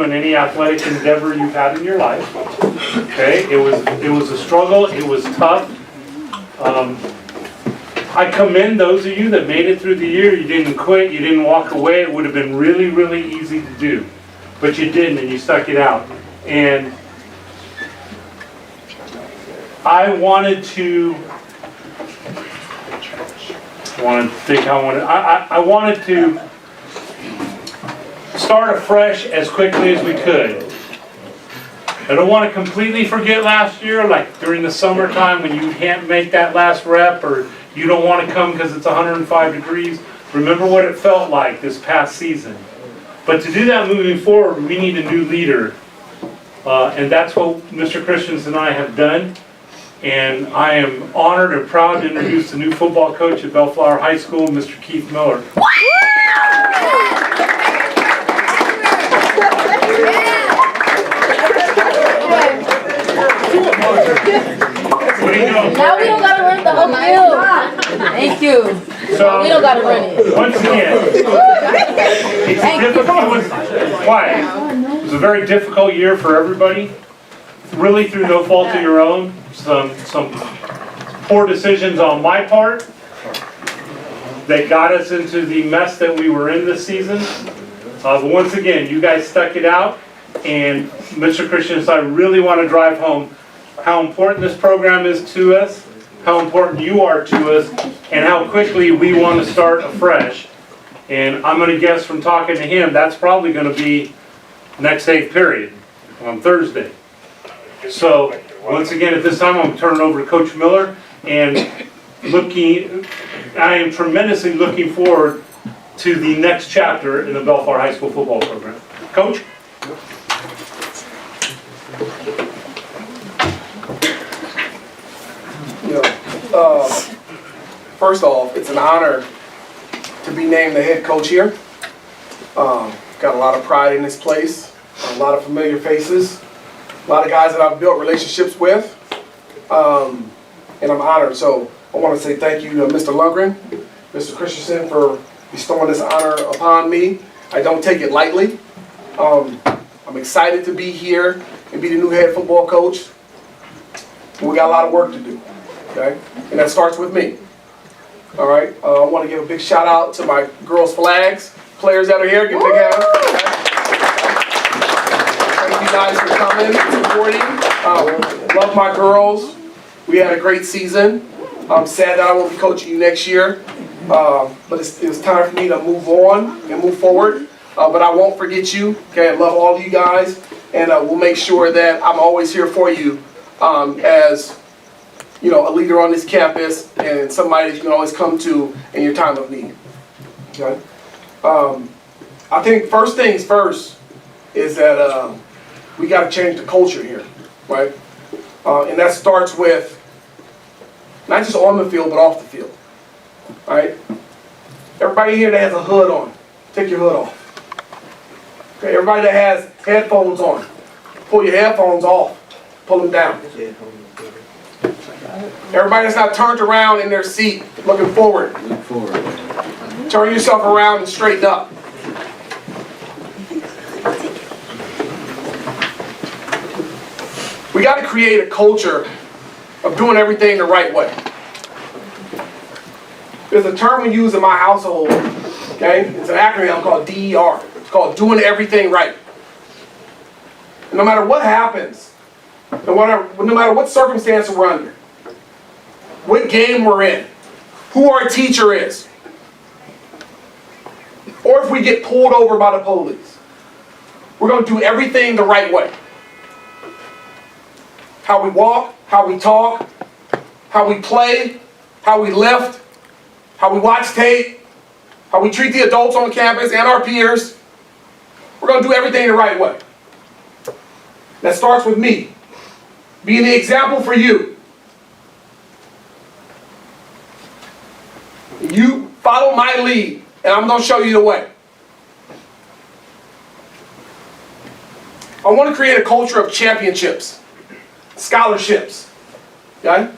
through in any athletic endeavor you've had in your life. Okay, it was a struggle. It was tough. I commend those of you that made it through the year. You didn't quit. You didn't walk away. It would have been really, really easy to do, but you didn't, and you stuck it out. And I wanted to start afresh as quickly as we could. I don't want to completely forget last year, like during the summertime when you can't make that last rep or you don't want to come because it's 105 degrees. Remember what it felt like this past season. But to do that moving forward, we need a new leader. And that's what Mr. Christians and I have done. And I am honored and proud to introduce the new football coach at BellFlower High School, Mr. Keith Miller. Now we don't gotta run the whole field. Thank you. So, we don't gotta run it. Once again, it was a very difficult year for everybody. Really through no fault of your own. Some poor decisions on my part that got us into the mess that we were in this season. But once again, you guys stuck it out, and Mr. Christian, I really want to drive home how important this program is to us, how important you are to us, and how quickly we want to start afresh. And I'm going to guess from talking to him, that's probably going to be next 8th period on Thursday. So, once again, at this time, I'm going to turn it over to Coach Miller, and I am tremendously looking forward to the next chapter in the BellFlower High School football program. Coach? First off, it's an honor to be named the head coach here. Got a lot of pride in this place, a lot of familiar faces, a lot of guys that I've built relationships with, and I'm honored. So I want to say thank you to Mr. Lundgren, Mr. Christensen, for bestowing this honor upon me. I don't take it lightly. I'm excited to be here and be the new head football coach. We got a lot of work to do, okay? And that starts with me. All right, I want to give a big shout out to my girls' flags, players that are here. Give a big hand. Thank you guys for coming, supporting. Love my girls. We had a great season. I'm sad that I won't be coaching you next year, but it's time for me to move on and move forward. But I won't forget you. Okay, I love all of you guys, and we'll make sure that I'm always here for you as a leader on this campus and somebody that you can always come to in your time of need. Okay? I think first things first is that we got to change the culture here, right? And that starts with not just on the field, but off the field, right? Everybody here that has a hood on, take your hood off. Okay, everybody that has headphones on, pull your headphones off, pull them down. Everybody that's not turned around in their seat, looking forward. Turn yourself around and straighten up. We got to create a culture of doing everything the right way. There's a term we use in my household, okay? It's an acronym called DER. It's called doing everything right. And no matter what happens, no matter what circumstance we're under, what game we're in, who our teacher is, or if we get pulled over by the police, we're going to do everything the right way. How we walk, how we talk, how we play, how we lift, how we watch tape, how we treat the adults on campus and our peers. We're going to do everything the right way. That starts with me, being the example for you. You follow my lead, and I'm going to show you the way. I want to create a culture of championships, scholarships, okay?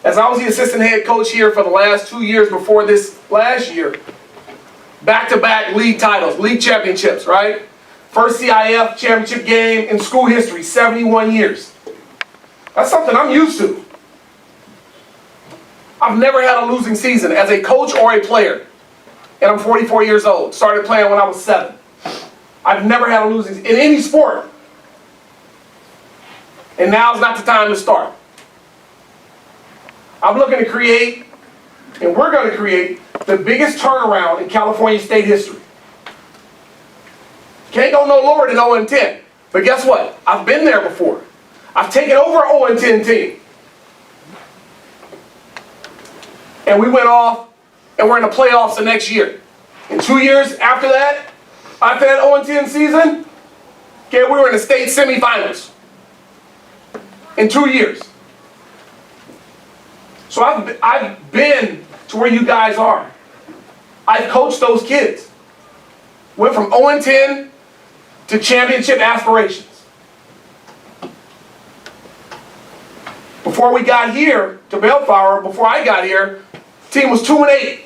As I was the assistant head coach here for the last 2 years before this last year, back-to-back league titles, league championships, right? First CIF championship game in school history, 71 years. That's something I'm used to. I've never had a losing season as a coach or a player. And I'm 44 years old. Started playing when I was 7. I've never had a losing season in any sport. And now's not the time to start. I'm looking to create, and we're going to create, the biggest turnaround in California state history. Can't go no lower than 0-10. But guess what? I've been there before. I've taken over an 0-10 team. And we went off, and we're in the playoffs the next year. And 2 years after that 0-10 season, okay, we were in the state semifinals. In 2 years. So I've been to where you guys are. I've coached those kids. Went from 0-10 to championship aspirations. Before we got here to BellFlower, before I got here, team was 2-8.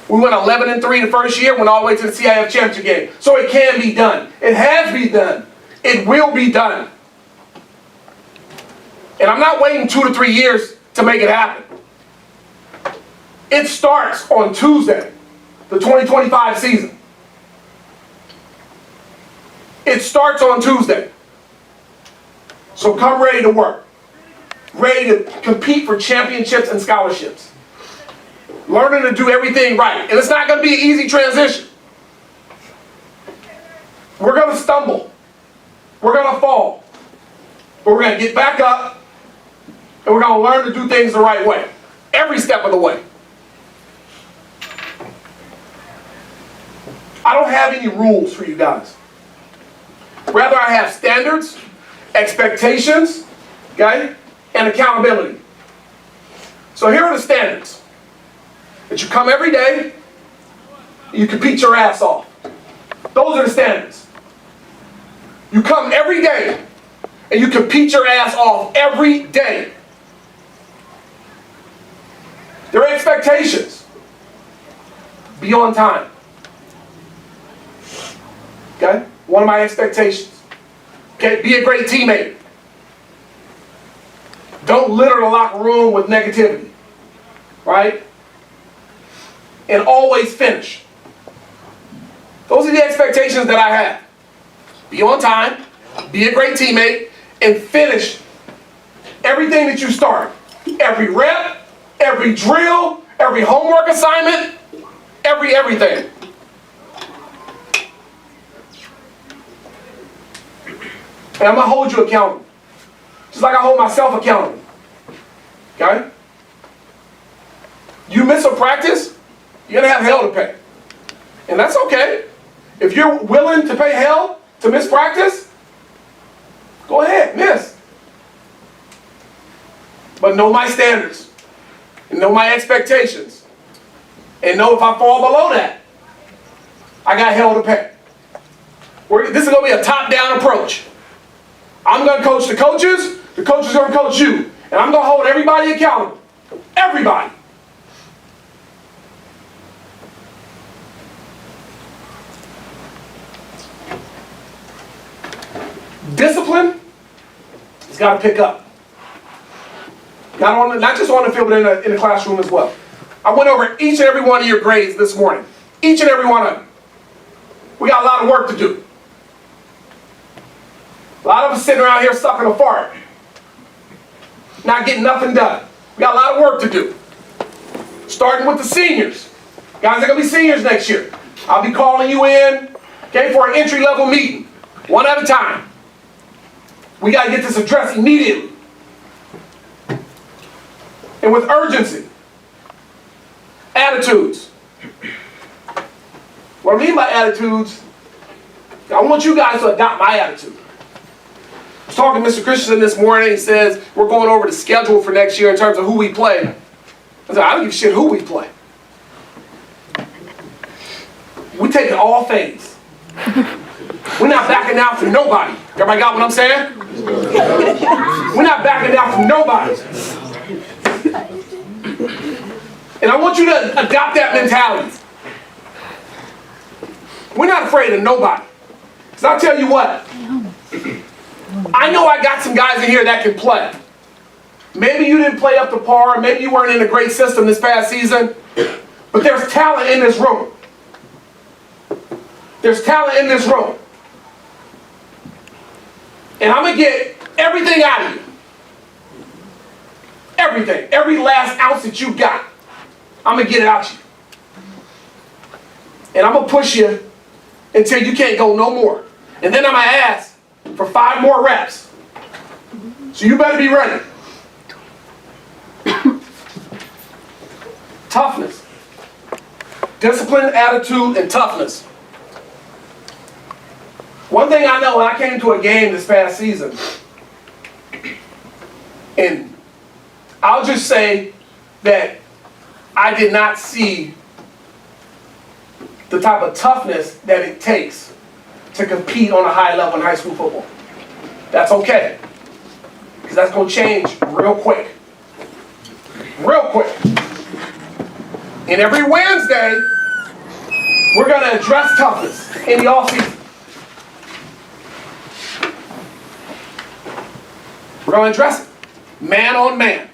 We went 11-3 the first year, went all the way to the CIF championship game. So it can be done. It has been done. It will be done. And I'm not waiting 2 to 3 years to make it happen. It starts on Tuesday, the 2025 season. It starts on Tuesday. So come ready to work. Ready to compete for championships and scholarships. Learning to do everything right. And it's not going to be an easy transition. We're going to stumble. We're going to fall. But we're going to get back up. And we're going to learn to do things the right way. Every step of the way. I don't have any rules for you guys. Rather, I have standards, expectations, okay, and accountability. So here are the standards. That you come every day, you compete your ass off. Those are the standards. You come every day, and you compete your ass off every day. There are expectations. Be on time. Okay? One of my expectations. Okay? Be a great teammate. Don't litter the locker room with negativity. Right? And always finish. Those are the expectations that I have. Be on time, be a great teammate, and finish everything that you start. Every rep, every drill, every homework assignment, everything. And I'm going to hold you accountable. Just like I hold myself accountable. Okay? You miss a practice, you're going to have hell to pay. And that's okay. If you're willing to pay hell to miss practice, go ahead, miss. But know my standards. And know my expectations. And know if I fall below that, I got hell to pay. This is going to be a top-down approach. I'm going to coach the coaches are going to coach you. And I'm going to hold everybody accountable. Everybody. Discipline has got to pick up. Not just on the field, but in the classroom as well. I went over each and every one of your grades this morning. Each and every one of them. We got a lot of work to do. A lot of us sitting around here sucking a fart. Not getting nothing done. We got a lot of work to do. Starting with the seniors. Guys are going to be seniors next year. I'll be calling you in, okay, for an entry-level meeting. One at a time. We got to get this addressed immediately. And with urgency. Attitudes. What I mean by attitudes, I want you guys to adopt my attitude. I was talking to Mr. Christensen this morning. He says, we're going over the schedule for next year in terms of who we play. I said, I don't give a shit who we play. We take it all fades. We're not backing down from nobody. Everybody got what I'm saying? We're not backing down from nobody. And I want you to adopt that mentality. We're not afraid of nobody. Because I'll tell you what, I know I got some guys in here that can play. Maybe you didn't play up to par, maybe you weren't in a great system this past season, but there's talent in this room. There's talent in this room. And I'm going to get everything out of you. Everything. Every last ounce that you got. I'm going to get it out of you. And I'm going to push you until you can't go no more. And then I'm going to ask for 5 more reps. So you better be ready. Toughness. Discipline, attitude, and toughness. One thing I know, when I came to a game this past season, and I'll just say that I did not see the type of toughness that it takes to compete on a high level in high school football. That's okay, because that's going to change real quick. Real quick. And every Wednesday, we're going to address toughness in the offseason. We're going to address it. Man on man.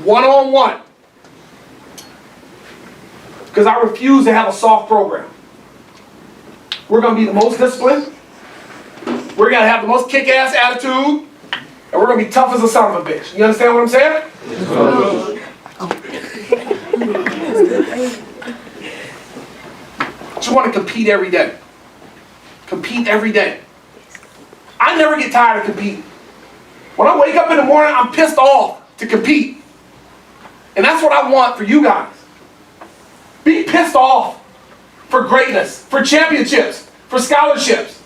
One on one. Because I refuse to have a soft program. We're going to be the most disciplined. We're going to have the most kick-ass attitude. And we're going to be tough as a son of a bitch. You understand what I'm saying? Just want to compete every day. Compete every day. I never get tired of competing. When I wake up in the morning, I'm pissed off to compete. And that's what I want for you guys. Be pissed off for greatness, for championships, for scholarships.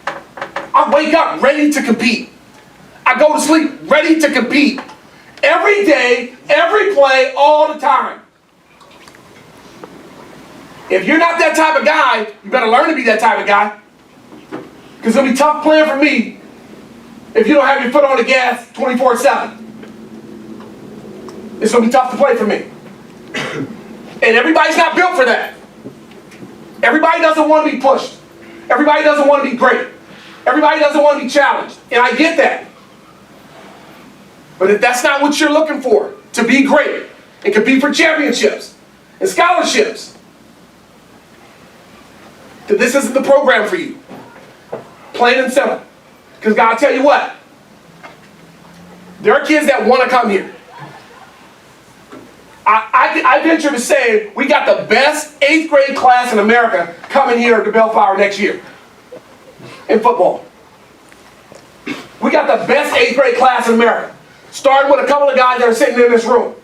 I wake up ready to compete. I go to sleep ready to compete. Every day, every play, all the time. If you're not that type of guy, you better learn to be that type of guy. Because it's going to be tough playing for me if you don't have your foot on the gas 24/7. It's going to be tough to play for me. And everybody's not built for that. Everybody doesn't want to be pushed. Everybody doesn't want to be great. Everybody doesn't want to be challenged. And I get that. But if that's not what you're looking for, to be great and compete for championships and scholarships, then this isn't the program for you. Plain and simple. Because God, I'll tell you what, there are kids that want to come here. I venture to say we got the best 8th grade class in America coming here to BellFlower next year in football. We got the best 8th grade class in America. Starting with a couple of guys that are sitting in this room.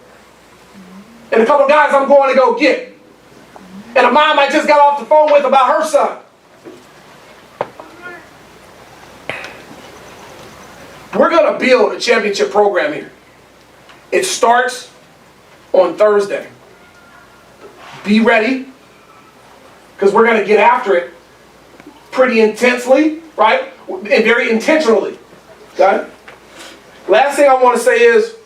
And a couple of guys I'm going to go get. And a mom I just got off the phone with about her son. We're going to build a championship program here. It starts on Thursday. Be ready, because we're going to get after it pretty intensely, right? And very intentionally. Okay? Last thing I want to say is,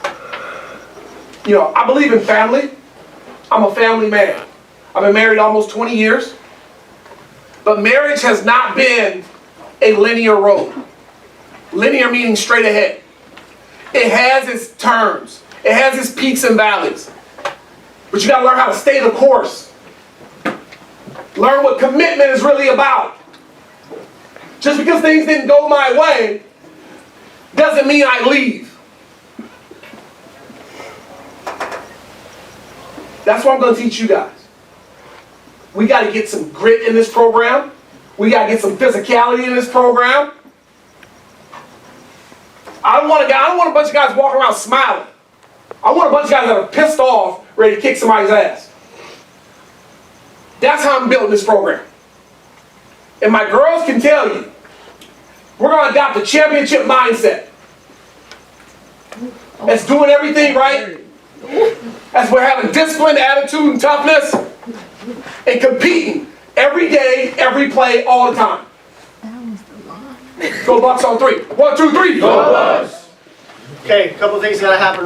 I believe in family. I'm a family man. I've been married almost 20 years. But marriage has not been a linear road. Linear meaning straight ahead. It has its turns. It has its peaks and valleys. But you got to learn how to stay the course. Learn what commitment is really about. Just because things didn't go my way doesn't mean I leave. That's what I'm going to teach you guys. We got to get some grit in this program. We got to get some physicality in this program. I don't want a bunch of guys walking around smiling. I want a bunch of guys that are pissed off, ready to kick somebody's ass. That's how I'm building this program. And my girls can tell you, we're going to adopt a championship mindset. That's doing everything right. That's we're having discipline, attitude, and toughness. And competing every day, every play, all the time. Go Bucks on 3. 1, 2, 3. Go Bucks! Okay, a couple things gotta happen.